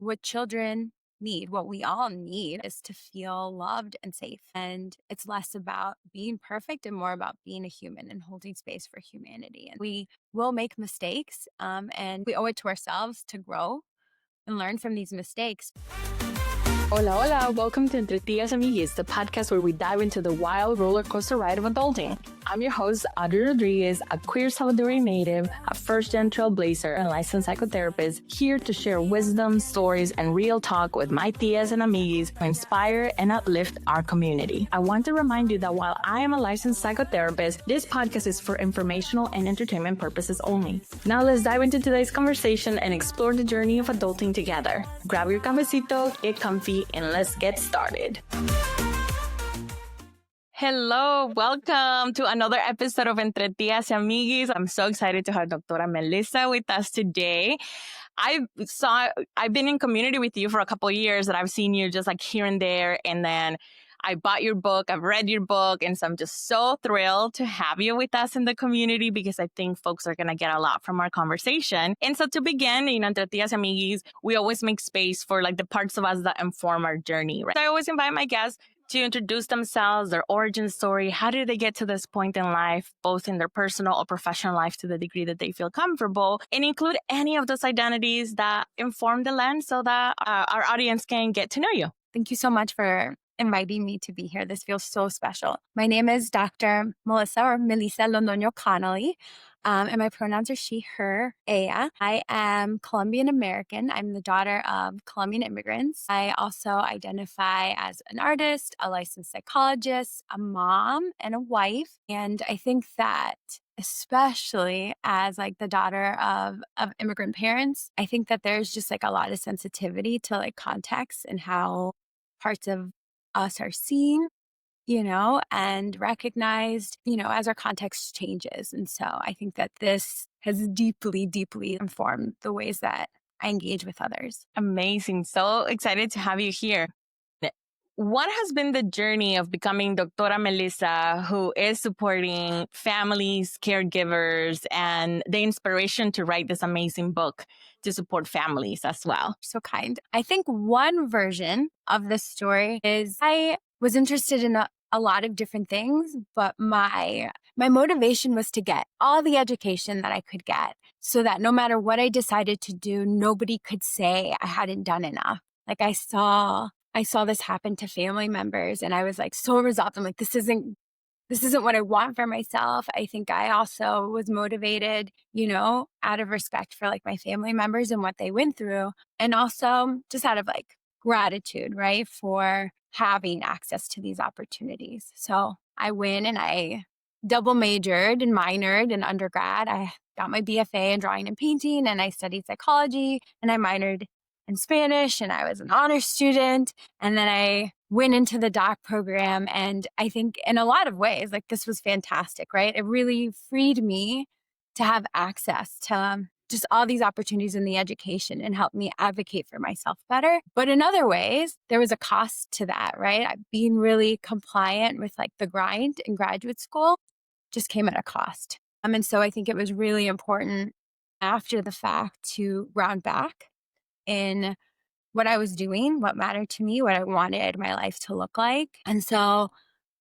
what children need, what we all need, is to feel loved and safe. And it's less about being perfect and more about being a human and holding space for humanity. And we will make mistakes, and we owe it to ourselves to grow and learn from these mistakes. Hola, hola. Welcome to Entre Tías y Amiguis, the podcast where we dive into the wild roller coaster ride of adulting. I'm your host, Adri Rodriguez, a queer Salvadorian native, a first-gen trailblazer, and licensed psychotherapist, here to share wisdom, stories, and real talk with my tías and amiguis to inspire and uplift our community. I want to remind you that while I am a licensed psychotherapist, this podcast is for informational and entertainment purposes only. Now let's dive into today's conversation and explore the journey of adulting together. Grab your cafecito, get comfy, and let's get started. Hello, welcome to another episode of Entre Tías y Amiguis. I'm so excited to have Doctora Melissa with us today. I've been in community with you for a couple of years, and I've seen you just like here and there, and then I bought your book, I've read your book, and so I'm just so thrilled to have you with us in the community because I think folks are going to get a lot from our conversation. And so to begin, Entre Tías y Amiguis, we always make space for like the parts of us that inform our journey, right? So I always invite my guests to introduce themselves, their origin story, how did they get to this point in life, both in their personal or professional life to the degree that they feel comfortable, and include any of those identities that inform the lens so that our audience can get to know you. Thank you so much for inviting me to be here. This feels so special. My name is Dr. Melissa or Melissa Londono Connally, and my pronouns are she, her, ella. I am Colombian-American. I'm the daughter of Colombian immigrants. I also identify as an artist, a licensed psychologist, a mom, and a wife. And I think that especially as like the daughter of immigrant parents, I think that there's just like a lot of sensitivity to like context and how parts of us are seen, and recognized, as our context changes. And so I think that this has deeply, deeply informed the ways that I engage with others. Amazing. So excited to have you here. What has been the journey of becoming Doctora Melissa, who is supporting families, caregivers, and the inspiration to write this amazing book to support families as well? So kind. I think one version of this story is I was interested in a lot of different things, but my motivation was to get all the education that I could get so that no matter what I decided to do, nobody could say I hadn't done enough. Like I saw this happen to family members and I was like so resolved. I'm like, this isn't what I want for myself. I think I also was motivated, out of respect for like my family members and what they went through. And also just out of like gratitude, right, for having access to these opportunities. So I went and I double majored and minored in undergrad. I got my BFA in drawing and painting and I studied psychology and I minored in Spanish and I was an honors student. And then I went into the doc program. And I think in a lot of ways, like this was fantastic, right? It really freed me to have access to just all these opportunities in the education and helped me advocate for myself better. But in other ways, there was a cost to that, right? Being really compliant with like the grind in graduate school just came at a cost. And so I think it was really important after the fact to ground back in what I was doing, what mattered to me, what I wanted my life to look like. And so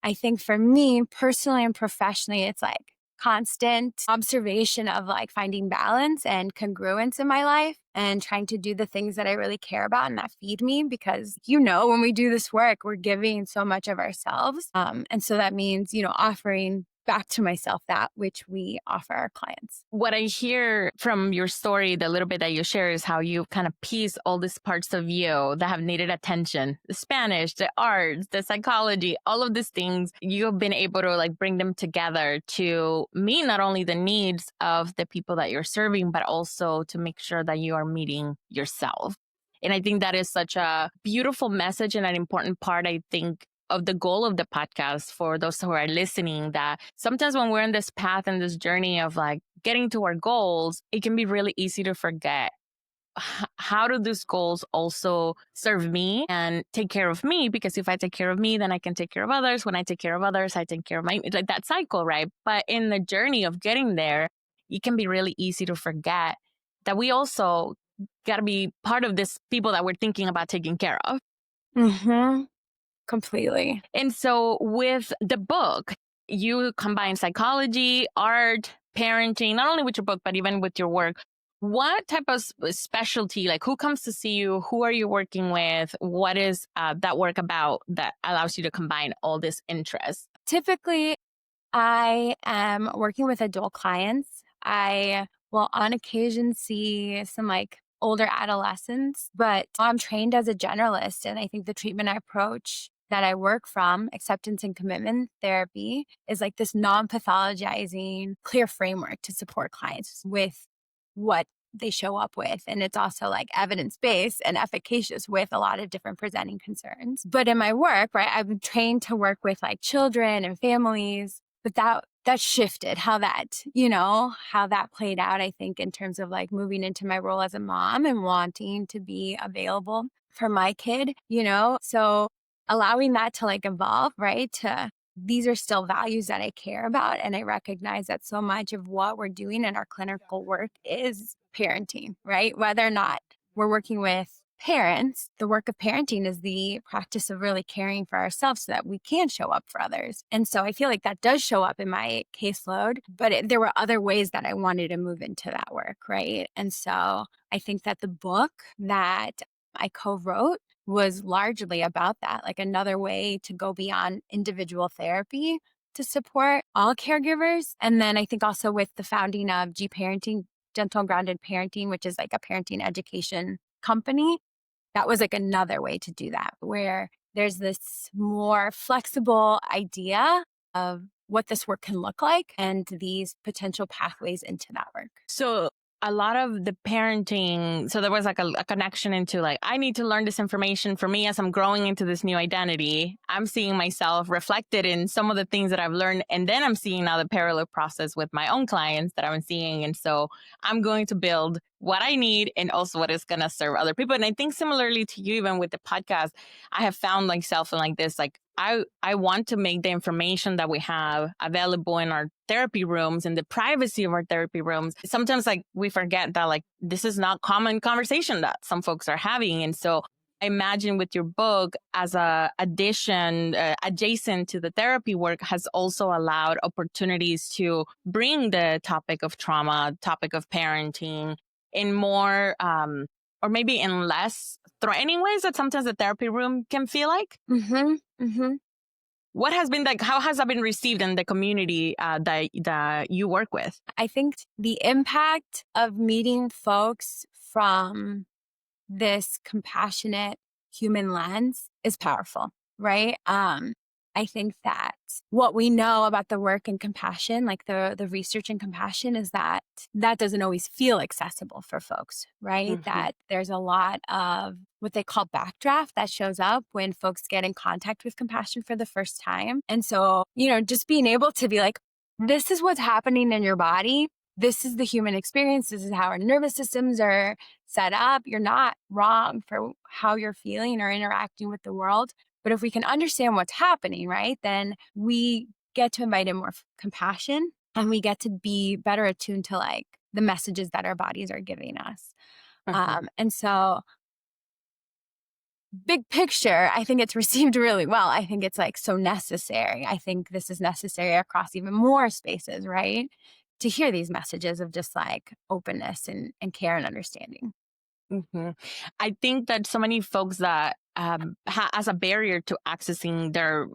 I think for me, personally and professionally, it's like constant observation of like finding balance and congruence in my life and trying to do the things that I really care about and that feed me because, when we do this work, we're giving so much of ourselves. And so that means, offering back to myself that which we offer our clients. What I hear from your story, the little bit that you share, is how you kind of piece all these parts of you that have needed attention. The Spanish, the arts, the psychology, all of these things, you've been able to like bring them together to meet not only the needs of the people that you're serving, but also to make sure that you are meeting yourself. And I think that is such a beautiful message and an important part, I think, of the goal of the podcast for those who are listening, that sometimes when we're in this path and this journey of like getting to our goals, it can be really easy to forget how do these goals also serve me and take care of me? Because if I take care of me, then I can take care of others. When I take care of others, I take care of it's like that cycle, right? But in the journey of getting there, it can be really easy to forget that we also got to be part of this people that we're thinking about taking care of. Mm-hmm. Completely. And so with the book, you combine psychology, art, parenting, not only with your book, but even with your work. What type of specialty, like who comes to see you? Who are you working with? What is that work about that allows you to combine all this interest? Typically, I am working with adult clients. I will on occasion see some like older adolescents, but I'm trained as a generalist. And I think the treatment approach that I work from, acceptance and commitment therapy, is like this non pathologizing, clear framework to support clients with what they show up with. And it's also like evidence based and efficacious with a lot of different presenting concerns. But in my work, right, I've been trained to work with like children and families, but that shifted how that played out, I think, in terms of like moving into my role as a mom and wanting to be available for my kid, So allowing that to like evolve, right? These are still values that I care about. And I recognize that so much of what we're doing in our clinical work is parenting, right? Whether or not we're working with parents, the work of parenting is the practice of really caring for ourselves so that we can show up for others. And so I feel like that does show up in my caseload, but there were other ways that I wanted to move into that work, right? And so I think that the book that I co-wrote was largely about that, like another way to go beyond individual therapy to support all caregivers. And then I think also with the founding of G Parenting, Gentle and Grounded Parenting, which is like a parenting education company, that was like another way to do that, where there's this more flexible idea of what this work can look like and these potential pathways into that work. So a lot of the parenting, so there was like a connection into like, I need to learn this information for me as I'm growing into this new identity. I'm seeing myself reflected in some of the things that I've learned. And then I'm seeing now the parallel process with my own clients that I'm seeing. And so I'm going to build what I need and also what is going to serve other people. And I think similarly to you, even with the podcast, I have found myself in like this, like I want to make the information that we have available in our therapy rooms and the privacy of our therapy rooms. Sometimes like we forget that like this is not common conversation that some folks are having. And so I imagine with your book as a addition, adjacent to the therapy work has also allowed opportunities to bring the topic of trauma, topic of parenting in more, or maybe in less threatening ways that sometimes the therapy room can feel like. Mm-hmm. Mm-hmm. What has been like, how has that been received in the community that you work with? I think the impact of meeting folks from this compassionate human lens is powerful, right? I think that what we know about the work in compassion, like the research in compassion, is that doesn't always feel accessible for folks, right? Mm-hmm. That there's a lot of what they call backdraft that shows up when folks get in contact with compassion for the first time. And so, just being able to be like, this is what's happening in your body. This is the human experience. This is how our nervous systems are set up. You're not wrong for how you're feeling or interacting with the world. But if we can understand what's happening, right, then we get to invite in more compassion and we get to be better attuned to like the messages that our bodies are giving us. And so big picture, I think it's received really well. I think it's like so necessary. I think this is necessary across even more spaces, right? To hear these messages of just like openness and care and understanding. Mm-hmm. I think that so many folks that as a barrier to accessing their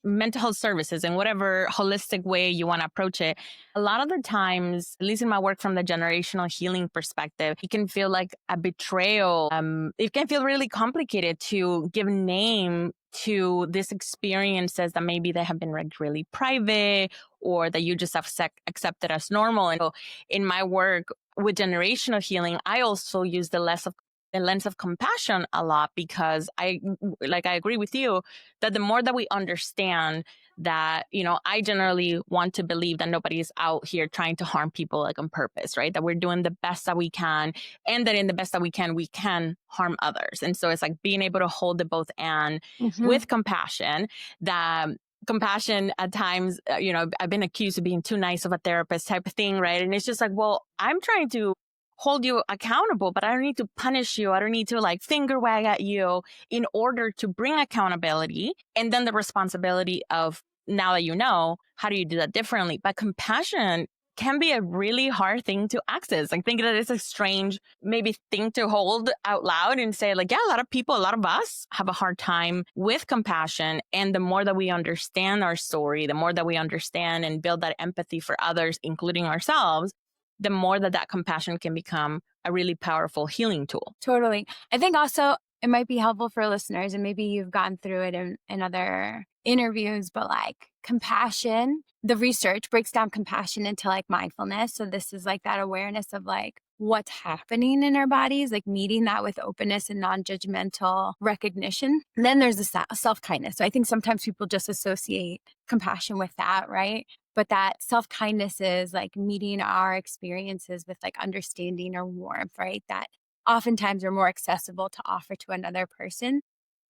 mental health services in whatever holistic way you want to approach it, a lot of the times, at least in my work from the generational healing perspective, it can feel like a betrayal. It can feel really complicated to give name to these experiences that maybe they have been like really private or that you just have accepted as normal. And so in my work with generational healing, I also use the lens of compassion a lot because I agree with you that the more that we understand that, I generally want to believe that nobody is out here trying to harm people like on purpose, right? That we're doing the best that we can and that in the best that we can harm others. And so it's like being able to hold the both and with compassion that compassion at times, I've been accused of being too nice of a therapist type of thing, right? And it's just like, well, I'm trying to hold you accountable, but I don't need to punish you. I don't need to like finger wag at you in order to bring accountability. And then the responsibility of, now that you know, how do you do that differently? But compassion can be a really hard thing to access. I think that it's a strange, maybe thing to hold out loud and say like, yeah, a lot of people, a lot of us have a hard time with compassion. And the more that we understand our story, the more that we understand and build that empathy for others, including ourselves, the more that that compassion can become a really powerful healing tool. Totally. I think also it might be helpful for listeners, and maybe you've gone through it in other interviews, but like compassion, the research breaks down compassion into like mindfulness. So this is like that awareness of like what's happening in our bodies, like meeting that with openness and non-judgmental recognition. And then there's the self-kindness. So I think sometimes people just associate compassion with that, right? But that self-kindness is like meeting our experiences with like understanding or warmth, right? That oftentimes are more accessible to offer to another person.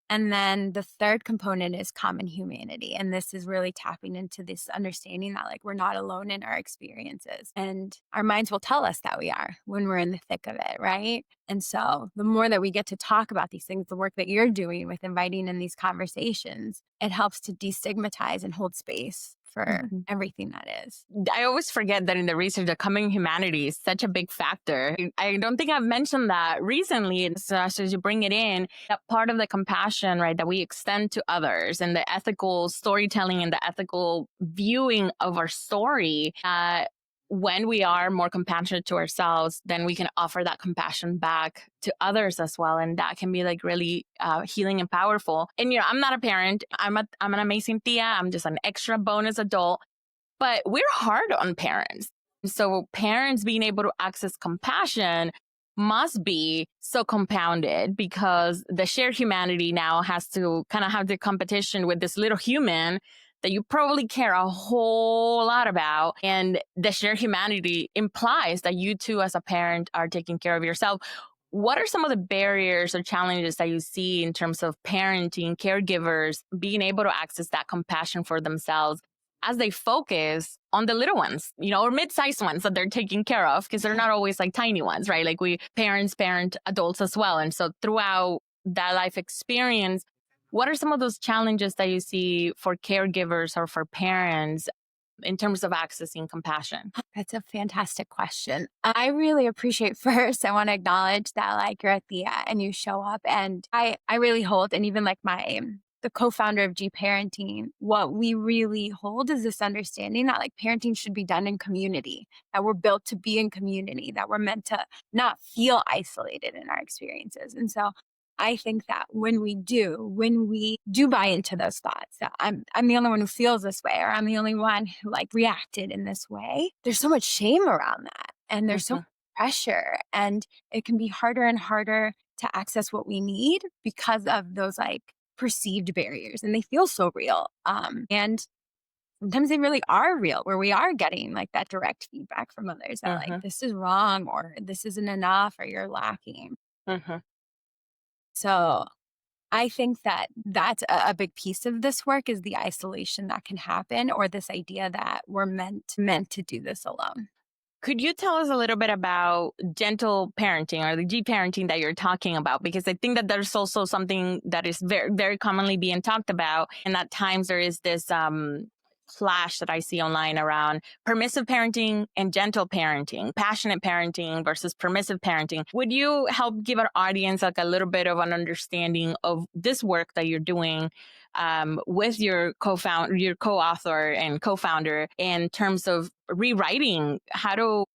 And then the third component is common humanity. And this is really tapping into this understanding that like we're not alone in our experiences. And our minds will tell us that we are when we're in the thick of it, right? And so the more that we get to talk about these things, the work that you're doing with inviting in these conversations, it helps to destigmatize and hold space for everything that is. I always forget that in the research, the common humanity is such a big factor. I don't think I've mentioned that recently. So as you bring it in, that part of the compassion, right, that we extend to others and the ethical storytelling and the ethical viewing of our story, when we are more compassionate to ourselves, then we can offer that compassion back to others as well. And that can be like really healing and powerful. And, I'm not a parent. I'm an amazing tia. I'm just an extra bonus adult. But we're hard on parents. So parents being able to access compassion must be so compounded because the shared humanity now has to kind of have the competition with this little human that you probably care a whole lot about. And the shared humanity implies that you too, as a parent, are taking care of yourself. What are some of the barriers or challenges that you see in terms of parenting, caregivers, being able to access that compassion for themselves as they focus on the little ones, or mid-sized ones that they're taking care of, because they're not always like tiny ones, right? Like we parents parent adults as well. And so throughout that life experience, what are some of those challenges that you see for caregivers or for parents in terms of accessing compassion? That's a fantastic question. I really appreciate first, I want to acknowledge that like you're at the and you show up, and I really hold, and even like the co-founder of G Parenting, what we really hold is this understanding that like parenting should be done in community, that we're built to be in community, that we're meant to not feel isolated in our experiences. And so I think that when we do buy into those thoughts that I'm the only one who feels this way, or I'm the only one who like reacted in this way, there's so much shame around that. And there's so much pressure, and it can be harder and harder to access what we need because of those like perceived barriers, and they feel so real. And sometimes they really are real, where we are getting like that direct feedback from others that like, this is wrong, or this isn't enough, or you're lacking. So I think that that's a big piece of this work, is the isolation that can happen, or this idea that we're meant to do this alone. Could you tell us a little bit about gentle parenting, or the G parenting that you're talking about? Because I think that there's also something that is very, very commonly being talked about. And at times there is this clash that I see online around permissive parenting and gentle parenting, passionate parenting versus permissive parenting. Would you help give our audience like a little bit of an understanding of this work that you're doing with your co-author and co-founder, in terms of rewriting how do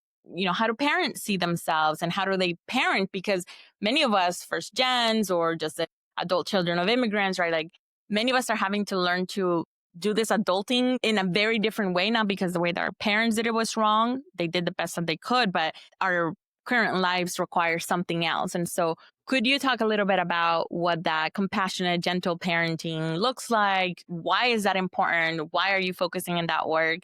parents see themselves, and how do they parent? Because many of us first gens, or just the adult children of immigrants, right? Like many of us are having to learn to do this adulting in a very different way, not because the way that our parents did it was wrong. They did the best that they could, but our current lives require something else. And so could you talk a little bit about what that compassionate, gentle parenting looks like? Why is that important? Why are you focusing on that work?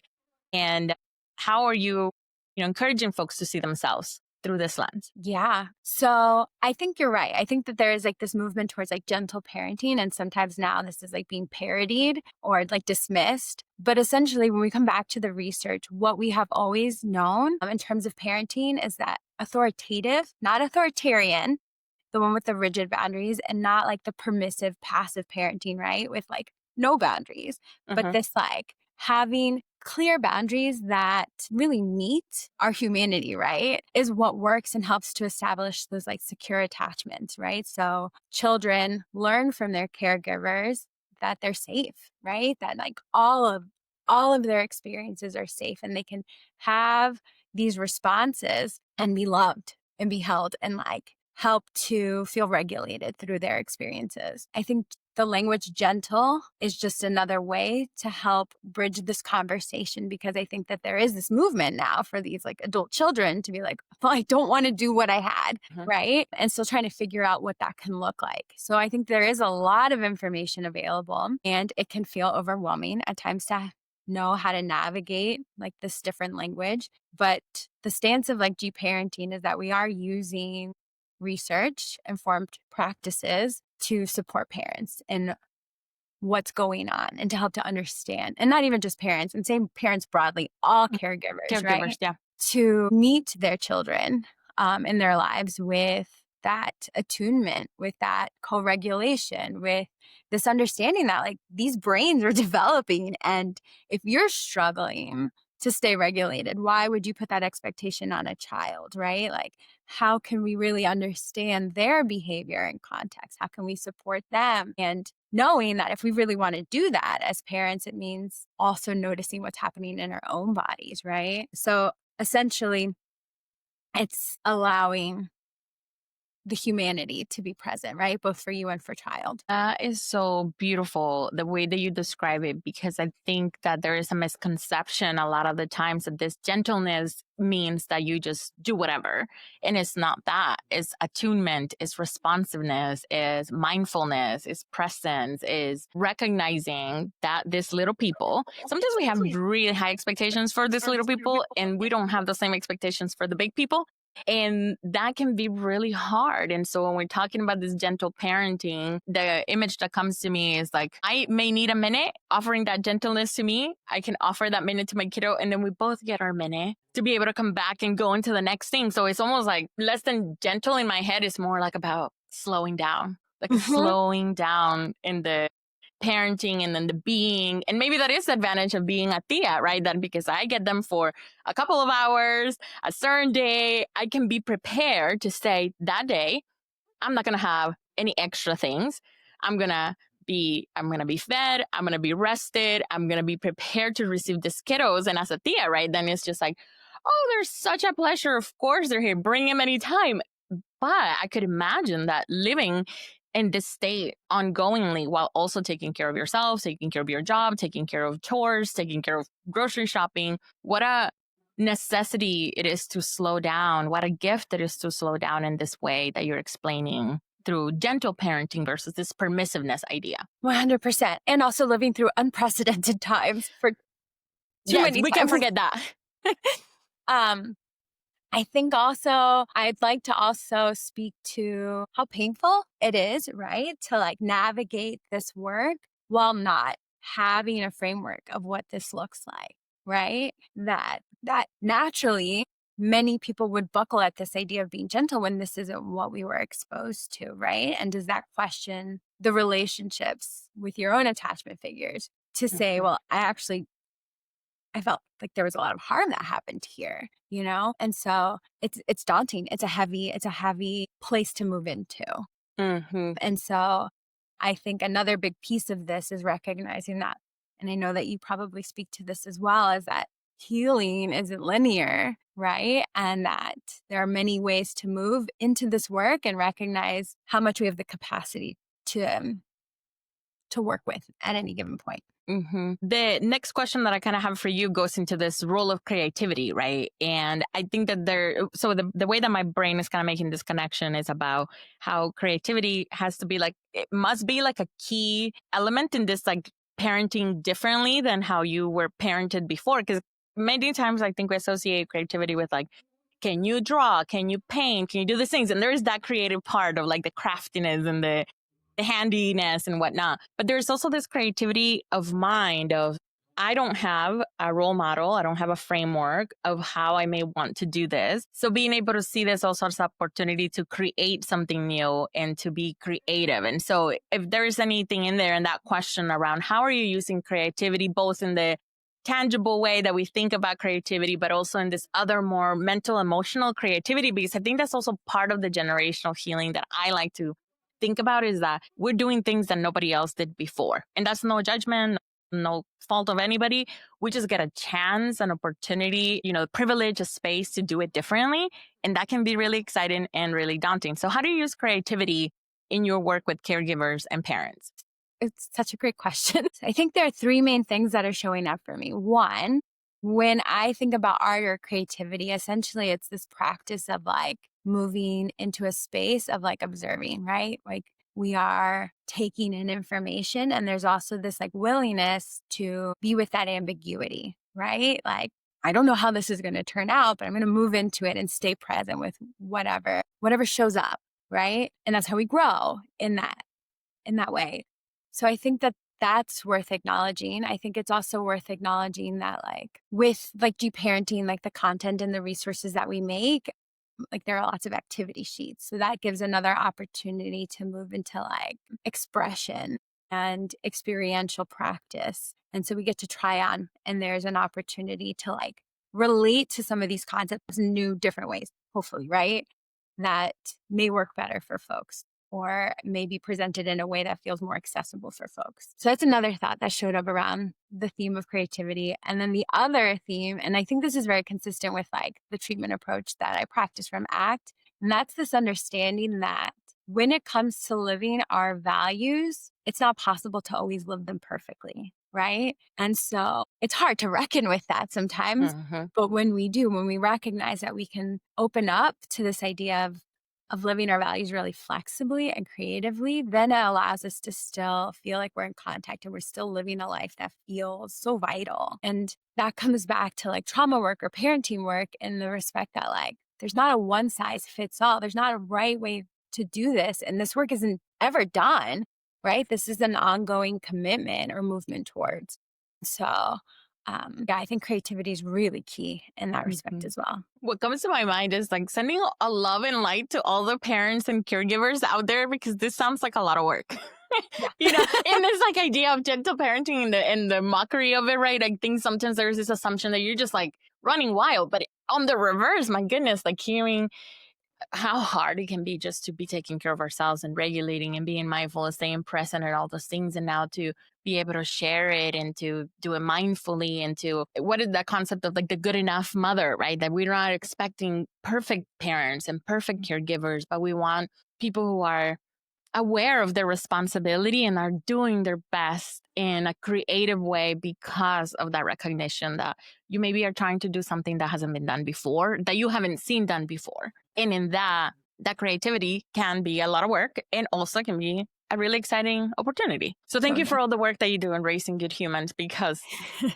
And how are you, encouraging folks to see themselves? through this lens? Yeah. So I think you're right. I think that there is like this movement towards like gentle parenting. And sometimes now this is like being parodied or like dismissed. But essentially, when we come back to the research, what we have always known in terms of parenting is that authoritative, not authoritarian, the one with the rigid boundaries, and not like the permissive, passive parenting, right? With like no boundaries, but Mm-hmm. this like having clear boundaries that really meet our humanity, right? Is what works and helps to establish those like secure attachments, right? So children learn from their caregivers that they're safe, right? That like all of their experiences are safe and they can have these responses and be loved and be held and like help to feel regulated through their experiences. I think the language gentle is just another way to help bridge this conversation because I think that there is this movement now for these like adult children to be like, well, I don't want to do what I had, Mm-hmm. right? And still trying to figure out what that can look like. So I think there is a lot of information available and it can feel overwhelming at times to know how to navigate like this different language. But the stance of like G parenting is that we are using research informed practices to support parents in what's going on and to help to understand, and not even just parents, and same parents broadly, all caregivers, Caregivers, right? yeah. To meet their children in their lives with that attunement, with that co-regulation, with this understanding that like these brains are developing. And if you're struggling to stay regulated, why would you put that expectation on a child, right? Like, how can we really understand their behavior and context? How can we support them? And knowing that if we really want to do that as parents, it means also noticing what's happening in our own bodies, right? So essentially, it's allowing the humanity to be present, right? Both for you and for child. That is so beautiful, the way that you describe it, because I think that there is a misconception a lot of the times that this gentleness means that you just do whatever. And it's not that. It's attunement, it's responsiveness, is mindfulness, is presence, is recognizing that these little people, sometimes we have really high expectations for these little people, and we don't have the same expectations for the big people. And that can be really hard. And so when we're talking about this gentle parenting, the image that comes to me is like, I may need a minute offering that gentleness to me. I can offer that minute to my kiddo, and then we both get our minute to be able to come back and go into the next thing. So it's almost like less than gentle in my head. It's more like about slowing down, like slowing down in the parenting and then the being. And maybe that is the advantage of being a tia, right? That because I get them for a couple of hours, a certain day, I can be prepared to say that day, I'm not going to have any extra things. I'm going to be fed. I'm going to be rested. I'm going to be prepared to receive the kiddos. And as a tia, right? Then it's just like, oh, there's such a pleasure. Of course they're here. Bring them anytime. But I could imagine that living in this state ongoingly while also taking care of yourself, taking care of your job, taking care of chores, taking care of grocery shopping. What a necessity it is to slow down. What a gift it is to slow down in this way that you're explaining through gentle parenting versus this permissiveness idea. 100%. And also living through unprecedented times for too Yes, many we times. can't forget that. I think also I'd like to also speak to how painful it is, right? To like navigate this work while not having a framework of what this looks like, right? That naturally many people would buckle at this idea of being gentle when this isn't what we were exposed to, right? And does that question the relationships with your own attachment figures to say, well, I felt like there was a lot of harm that happened here, you know? And so it's daunting. It's a heavy place to move into. Mm-hmm. And so I think another big piece of this is recognizing that, and I know that you probably speak to this as well, is that healing isn't linear, right? And that there are many ways to move into this work and recognize how much we have the capacity to work with at any given point. Mm-hmm. The next question that I kind of have for you goes into this role of creativity, right? And I think that the way that my brain is kind of making this connection is about how creativity has to be like, it must be like a key element in this, like parenting differently than how you were parented before. Because many times I think we associate creativity with like can you draw? Can you paint? Can you do these things? And there's that creative part of like the craftiness and the handiness and whatnot. But there's also this creativity of mind of, I don't have a role model. I don't have a framework of how I may want to do this. So being able to see this also as an opportunity to create something new and to be creative. And so if there's anything in there in that question around how are you using creativity, both in the tangible way that we think about creativity, but also in this other more mental, emotional creativity, because I think that's also part of the generational healing that I like to think about, is that we're doing things that nobody else did before. And that's no judgment, no fault of anybody. We just get a chance, an opportunity, privilege, a space to do it differently. And that can be really exciting and really daunting. So how do you use creativity in your work with caregivers and parents? It's such a great question. I think there are three main things that are showing up for me. One, when I think about art or creativity, essentially it's this practice of like moving into a space of like observing, right? Like we are taking in information, and there's also this like willingness to be with that ambiguity, right? Like, I don't know how this is going to turn out, but I'm going to move into it and stay present with whatever shows up, right? And that's how we grow in that way. So I think that that's worth acknowledging. I think it's also worth acknowledging that like with like deep parenting, like the content and the resources that we make, like there are lots of activity sheets. So that gives another opportunity to move into like expression and experiential practice. And so we get to try on, and there's an opportunity to like relate to some of these concepts in new, different ways, hopefully, right? That may work better for folks, or maybe presented in a way that feels more accessible for folks. So that's another thought that showed up around the theme of creativity. And then the other theme, and I think this is very consistent with like the treatment approach that I practice from ACT, and that's this understanding that when it comes to living our values, it's not possible to always live them perfectly, right? And so it's hard to reckon with that sometimes. Mm-hmm. But when we do, when we recognize that we can open up to this idea of living our values really flexibly and creatively, then it allows us to still feel like we're in contact and we're still living a life that feels so vital. And that comes back to like trauma work or parenting work, in the respect that like there's not a one size fits all. There's not a right way to do this. And this work isn't ever done, right? This is an ongoing commitment or movement towards. So yeah, I think creativity is really key in that respect as well. What comes to my mind is like sending a love and light to all the parents and caregivers out there, because this sounds like a lot of work. Yeah. And this like idea of gentle parenting and the mockery of it, right? I think sometimes there's this assumption that you're just like running wild, but on the reverse, my goodness, like hearing how hard it can be just to be taking care of ourselves and regulating and being mindful and staying present and all those things. And now to be able to share it and to do it mindfully, and to what is that concept of like the good enough mother, right? That we're not expecting perfect parents and perfect caregivers, but we want people who are aware of their responsibility and are doing their best in a creative way because of that recognition that you maybe are trying to do something that hasn't been done before, that you haven't seen done before. And in that creativity can be a lot of work and also can be a really exciting opportunity. So thank you for all the work that you do in raising good humans, because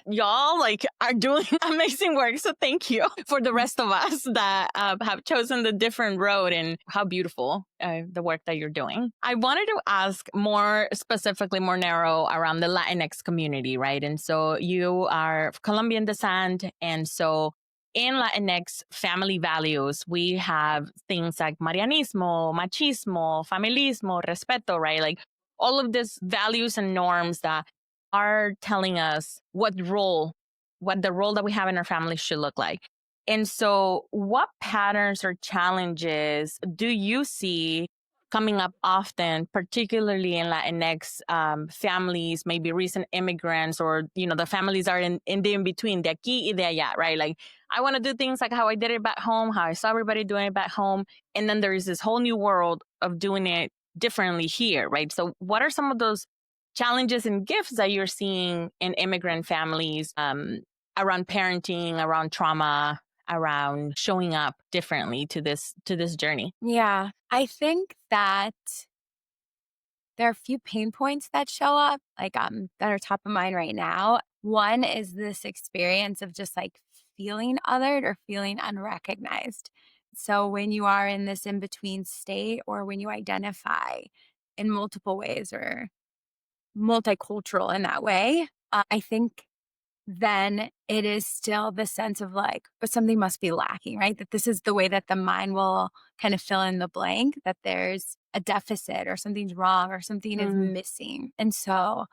y'all like are doing amazing work. So thank you for the rest of us that have chosen the different road, and how beautiful the work that you're doing. I wanted to ask more specifically, more narrow around the Latinx community, right? And so you are of Colombian descent. And so in Latinx family values, we have things like Marianismo, machismo, familismo, respeto, right? Like all of these values and norms that are telling us what the role that we have in our family should look like. And so what patterns or challenges do you see coming up often, particularly in Latinx families, maybe recent immigrants, or, the families are in the in-between, de aquí y de allá, right? Like, I want to do things like how I did it back home, how I saw everybody doing it back home. And then there is this whole new world of doing it differently here, right? So what are some of those challenges and gifts that you're seeing in immigrant families around parenting, around trauma, around showing up differently to this journey? Yeah, I think that there are a few pain points that show up, like that are top of mind right now. One is this experience of just like feeling othered or feeling unrecognized. So when you are in this in between state, or when you identify in multiple ways or multicultural in that way, I think then it is still the sense of like, but something must be lacking, right? That this is the way that the mind will kind of fill in the blank, that there's a deficit or something's wrong or something is missing. And so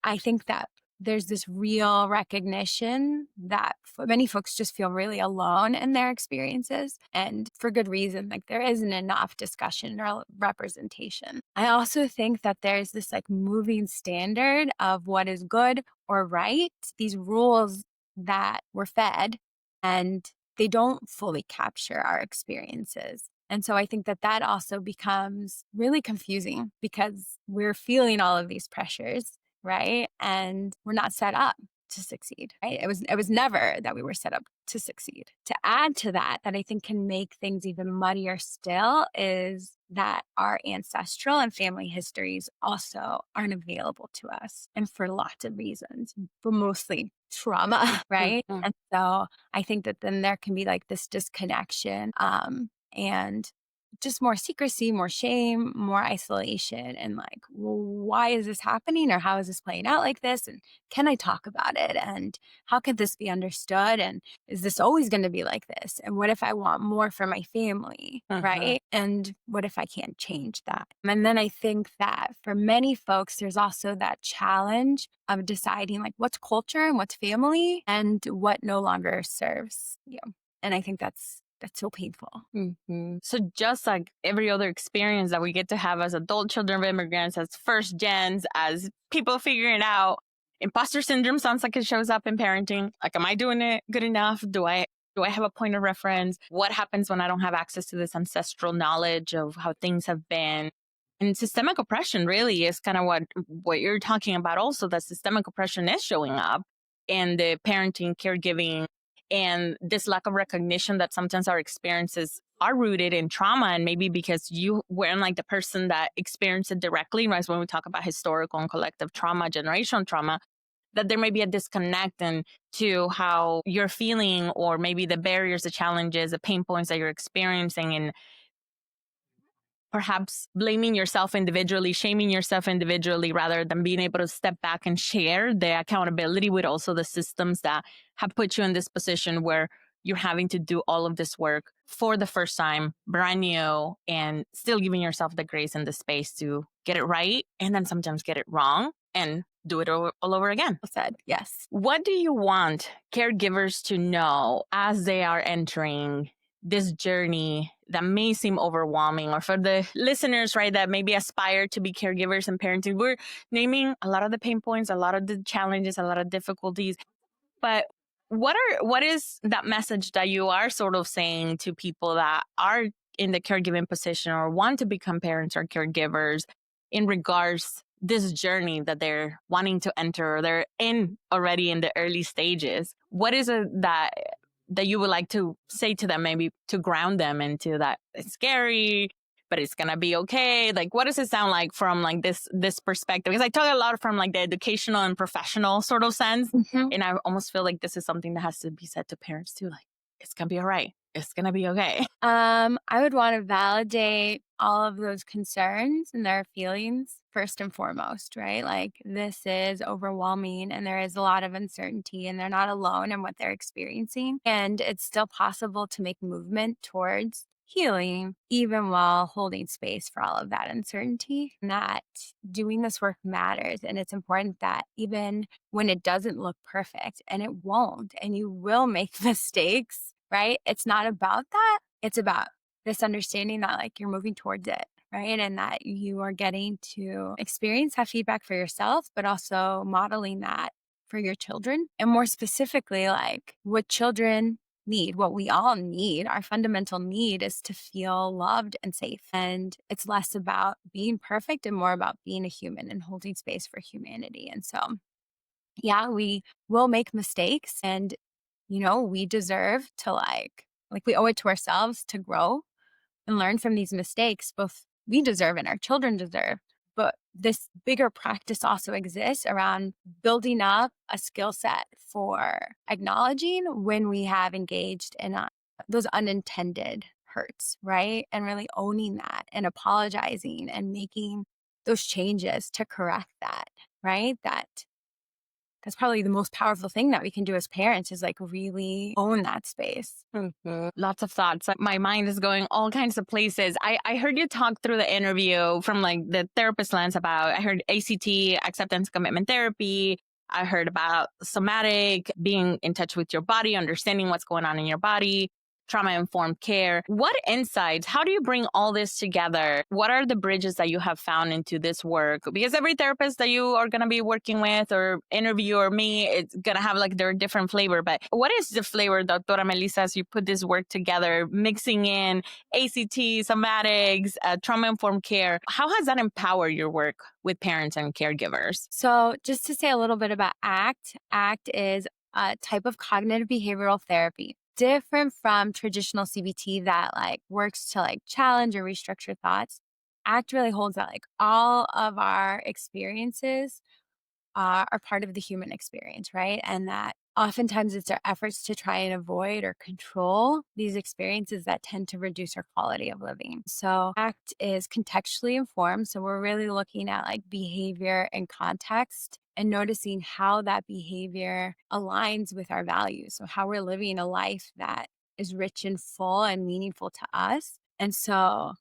I think that there's this real recognition that many folks just feel really alone in their experiences, and for good reason. Like, there isn't enough discussion or representation. I also think that there's this like moving standard of what is good or right, these rules that we're fed, and they don't fully capture our experiences. And so I think that that also becomes really confusing because we're feeling all of these pressures, right? And we're not set up to succeed, right? It was never that we were set up to succeed. To add to that, that I think can make things even muddier still, is that our ancestral and family histories also aren't available to us, and for lots of reasons, but mostly trauma, right? And so I think that then there can be like this disconnection, and just more secrecy, more shame, more isolation, and like, well, why is this happening, or how is this playing out like this? And can I talk about it? And how could this be understood? And is this always going to be like this? And what if I want more for my family? Right. And what if I can't change that? And then I think that for many folks, there's also that challenge of deciding like what's culture and what's family and what no longer serves you. And I think that's so painful. So just like every other experience that we get to have as adult children of immigrants, as first gens, as people figuring it out, imposter syndrome sounds like it shows up in parenting. Like, am I doing it good enough? Do I have a point of reference? What happens when I don't have access to this ancestral knowledge of how things have been? And systemic oppression really is kind of what you're talking about also, that systemic oppression is showing up in the parenting, caregiving, and this lack of recognition that sometimes our experiences are rooted in trauma, and maybe because you weren't like the person that experienced it directly, right? When we talk about historical and collective trauma, generational trauma, that there may be a disconnect and to how you're feeling, or maybe the barriers, the challenges, the pain points that you're experiencing, and perhaps blaming yourself individually, shaming yourself individually, rather than being able to step back and share the accountability with also the systems that have put you in this position where you're having to do all of this work for the first time, brand new, and still giving yourself the grace and the space to get it right, and then sometimes get it wrong and do it all over again. Well said. Yes. What do you want caregivers to know as they are entering this journey that may seem overwhelming, or for the listeners, right, that maybe aspire to be caregivers and parenting? We're naming a lot of the pain points, a lot of the challenges, a lot of difficulties, but what is that message that you are sort of saying to people that are in the caregiving position or want to become parents or caregivers in regards this journey that they're wanting to enter, or they're in already in the early stages? What is it that you would like to say to them, maybe to ground them into that it's scary, but it's gonna be okay? Like, what does it sound like from like this perspective? Because I talk a lot from like the educational and professional sort of sense, and I almost feel like this is something that has to be said to parents too. Like, it's gonna be all right. It's gonna be okay. I would want to validate all of those concerns and their feelings first and foremost, right? Like, this is overwhelming and there is a lot of uncertainty, and they're not alone in what they're experiencing. And it's still possible to make movement towards healing, even while holding space for all of that uncertainty. And that doing this work matters. And it's important that even when it doesn't look perfect, and it won't, and you will make mistakes, right? It's not about that. It's about this understanding that like you're moving towards it, right? And that you are getting to experience that feedback for yourself, but also modeling that for your children. And more specifically, like what children need, what we all need, our fundamental need is to feel loved and safe. And it's less about being perfect and more about being a human and holding space for humanity. And so, yeah, we will make mistakes, and we deserve to like we owe it to ourselves to grow and learn from these mistakes. Both we deserve and our children deserve. But this bigger practice also exists around building up a skill set for acknowledging when we have engaged in those unintended hurts, right? And really owning that and apologizing and making those changes to correct that, right? That's probably the most powerful thing that we can do as parents is like really own that space. Lots of thoughts. My mind is going all kinds of places. I heard you talk through the interview from like the therapist lens about, I heard ACT, acceptance commitment therapy. I heard about somatic, being in touch with your body, understanding what's going on in your body, trauma-informed care. What insights, how do you bring all this together? What are the bridges that you have found into this work? Because every therapist that you are going to be working with or interview or me, it's going to have like their different flavor. But what is the flavor, Doctora Melissa, as you put this work together, mixing in ACT, somatics, trauma-informed care? How has that empowered your work with parents and caregivers? So just to say a little bit about ACT is a type of cognitive behavioral therapy, different from traditional CBT that like works to like challenge or restructure thoughts. ACT really holds that like all of our experiences are part of the human experience, right? And that oftentimes it's our efforts to try and avoid or control these experiences that tend to reduce our quality of living. So ACT is contextually informed. So we're really looking at like behavior and context and noticing how that behavior aligns with our values. So how we're living a life that is rich and full and meaningful to us. And so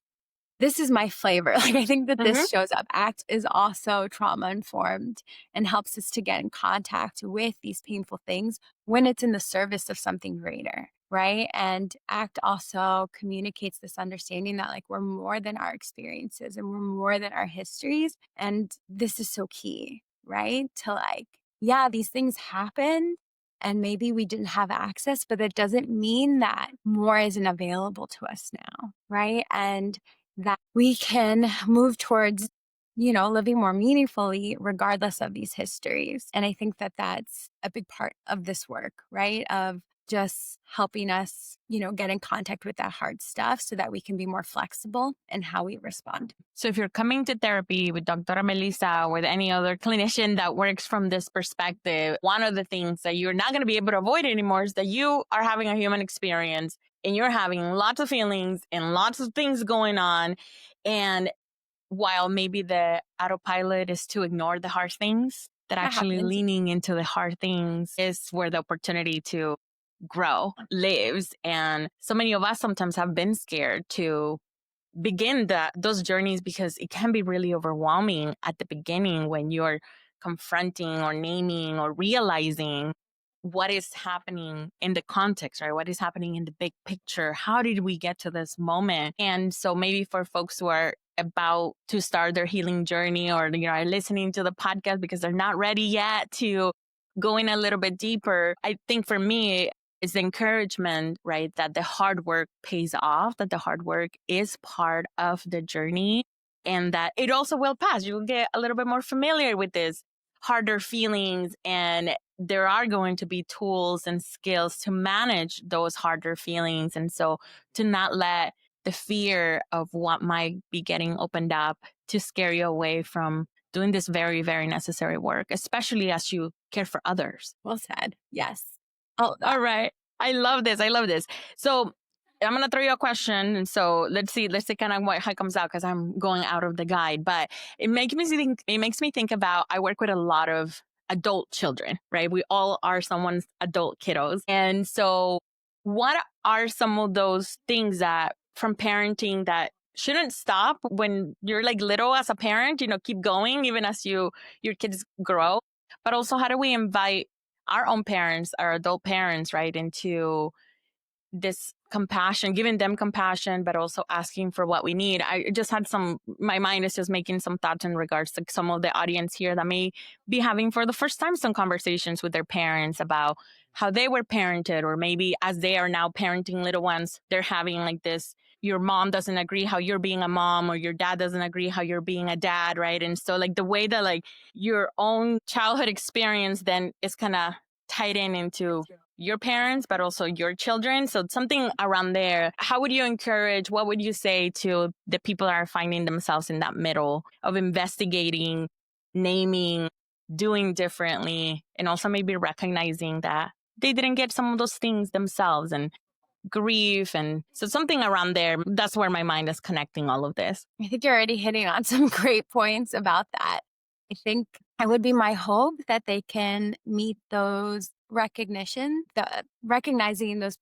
this is my flavor. Like, I think that this shows up. ACT is also trauma informed and helps us to get in contact with these painful things when it's in the service of something greater, right? And ACT also communicates this understanding that like we're more than our experiences and we're more than our histories. And this is so key, right? To like, yeah, these things happen and maybe we didn't have access, but that doesn't mean that more isn't available to us now, right? And that we can move towards, living more meaningfully regardless of these histories. And I think that that's a big part of this work, right? Of just helping us, get in contact with that hard stuff so that we can be more flexible in how we respond. So if you're coming to therapy with Dr. Melissa or with any other clinician that works from this perspective, one of the things that you're not going to be able to avoid anymore is that you are having a human experience and you're having lots of feelings and lots of things going on. And while maybe the autopilot is to ignore the hard things, that actually happens. Leaning into the hard things is where the opportunity to grow lives. And so many of us sometimes have been scared to begin those journeys because it can be really overwhelming at the beginning when you're confronting or naming or realizing what is happening in the context, right? What is happening in the big picture? How did we get to this moment? And so maybe for folks who are about to start their healing journey or, are listening to the podcast because they're not ready yet to go in a little bit deeper, I think for me, is the encouragement, right? That the hard work pays off, that the hard work is part of the journey and that it also will pass. You will get a little bit more familiar with this harder feelings and there are going to be tools and skills to manage those harder feelings. And so to not let the fear of what might be getting opened up to scare you away from doing this very, very necessary work, especially as you care for others. Well said. Yes. All right. I love this. So I'm going to throw you a question. And so let's see kind of how it comes out because I'm going out of the guide, but it makes me think about, I work with a lot of adult children, right? We all are someone's adult kiddos. And so what are some of those things that from parenting that shouldn't stop when you're like little as a parent, keep going even as your kids grow, but also how do we invite our own parents, our adult parents, right, into this compassion, giving them compassion, but also asking for what we need. I just had my mind is just making some thoughts in regards to some of the audience here that may be having for the first time some conversations with their parents about how they were parented, or maybe as they are now parenting little ones, they're having like this, your mom doesn't agree how you're being a mom, or your dad doesn't agree how you're being a dad, right? And so like the way that like your own childhood experience then is kind of tied into your parents, but also your children. So something around there. How would you encourage, what would you say to the people that are finding themselves in that middle of investigating, naming, doing differently, and also maybe recognizing that they didn't get some of those things themselves and grief? And so something around there, that's where my mind is connecting all of this. I think you're already hitting on some great points about that. I think it would be my hope that they can meet those recognizing those,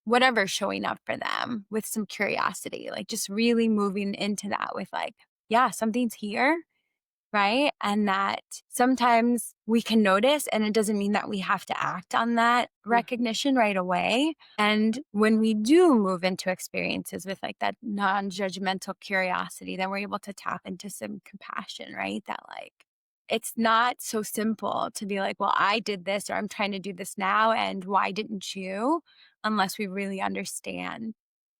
whatever's showing up for them with some curiosity, like just really moving into that with like, yeah, something's here. Right. And that sometimes we can notice, and it doesn't mean that we have to act on that recognition right away. And when we do move into experiences with like that non-judgmental curiosity, then we're able to tap into some compassion, right? That like, it's not so simple to be like, well, I did this, or I'm trying to do this now, and why didn't you? Unless we really understand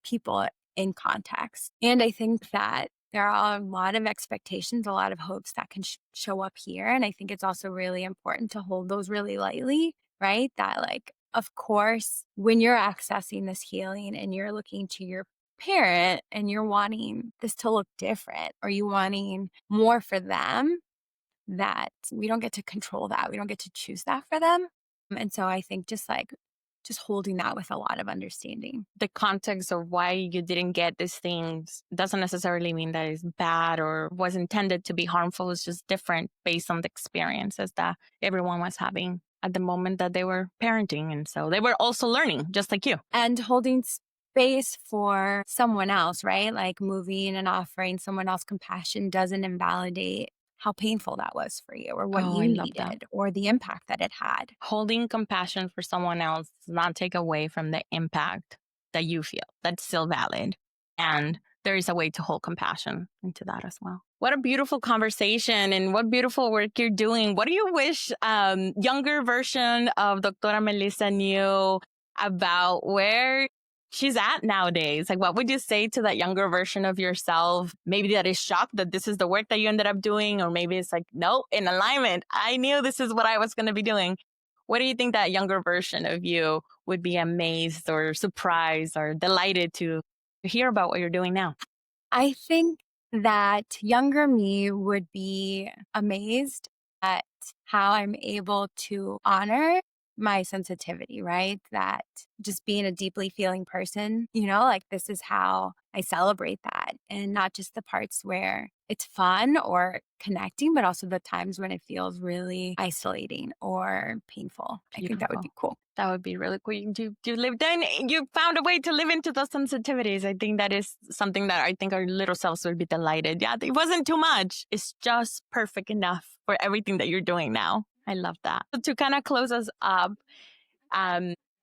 people in context. And I think that there are a lot of expectations, a lot of hopes that can show up here. And I think it's also really important to hold those really lightly, right? That like, of course, when you're accessing this healing and you're looking to your parent and you're wanting this to look different, or you wanting more for them, that we don't get to control that. We don't get to choose that for them. And so I think just holding that with a lot of understanding. The context of why you didn't get these things doesn't necessarily mean that it's bad or was intended to be harmful. It's just different based on the experiences that everyone was having at the moment that they were parenting. And so they were also learning, just like you. And holding space for someone else, right? Like moving and offering someone else compassion doesn't invalidate how painful that was for you, or what you needed, or the impact that it had. Holding compassion for someone else does not take away from the impact that you feel. That's still valid. And there is a way to hold compassion into that as well. What a beautiful conversation, and what beautiful work you're doing. What do you wish younger version of Doctora Melissa knew about where she's at nowadays? Like, what would you say to that younger version of yourself? Maybe that is shocked that this is the work that you ended up doing, or maybe it's like, no, in alignment. I knew this is what I was going to be doing. What do you think that younger version of you would be amazed or surprised or delighted to hear about what you're doing now? I think that younger me would be amazed at how I'm able to honor my sensitivity, right? That just being a deeply feeling person, like this is how I celebrate that. And not just the parts where it's fun or connecting, but also the times when it feels really isolating or painful. Beautiful. I think that would be cool. That would be really cool. You lived in, you found a way to live into those sensitivities. I think that is something that I think our little selves would be delighted. Yeah, it wasn't too much. It's just perfect enough for everything that you're doing now. I love that. So to kind of close us up,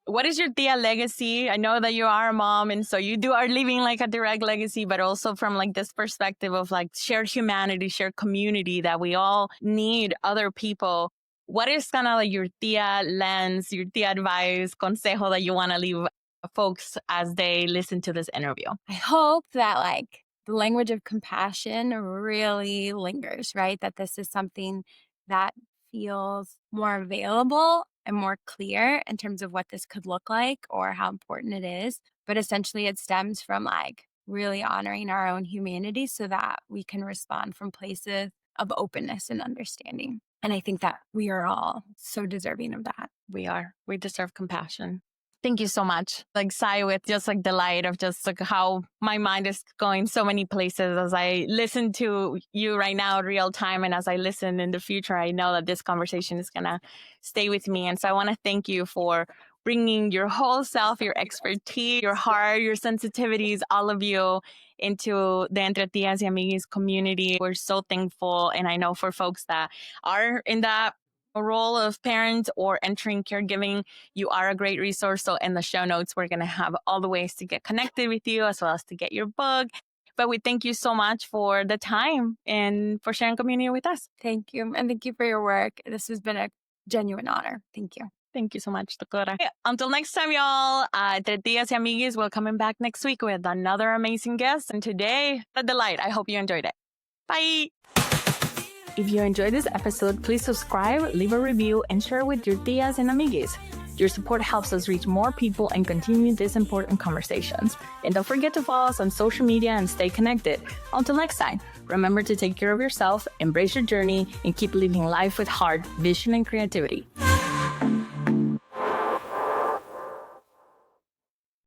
what is your tia legacy? I know that you are a mom, and so you are leaving like a direct legacy, but also from like this perspective of like shared humanity, shared community, that we all need other people. What is kind of like your tia lens, your tia advice, consejo that you want to leave folks as they listen to this interview? I hope that like the language of compassion really lingers, right? That this is something that feels more available and more clear in terms of what this could look like or how important it is. But essentially it stems from like really honoring our own humanity so that we can respond from places of openness and understanding. And I think that we are all so deserving of that. We are. We deserve compassion. Thank you so much. Like sigh with just like delight of just like how my mind is going so many places as I listen to you right now real time. And as I listen in the future, I know that this conversation is going to stay with me. And so I want to thank you for bringing your whole self, your expertise, your heart, your sensitivities, all of you into the Entre Tías y Amiguis community. We're so thankful. And I know for folks that are in that role of parent or entering caregiving, you are a great resource. So in the show notes, we're going to have all the ways to get connected with you as well as to get your book. But we thank you so much for the time and for sharing community with us. Thank you. And thank you for your work. This has been a genuine honor. Thank you. Thank you so much, Doctora. Until next time, y'all, Entre Tías y Amiguis will coming back next week with another amazing guest. And today, a delight. I hope you enjoyed it. Bye. If you enjoyed this episode, please subscribe, leave a review, and share with your tias and amiguis. Your support helps us reach more people and continue these important conversations. And don't forget to follow us on social media and stay connected. Until next time, remember to take care of yourself, embrace your journey, and keep living life with heart, vision, and creativity.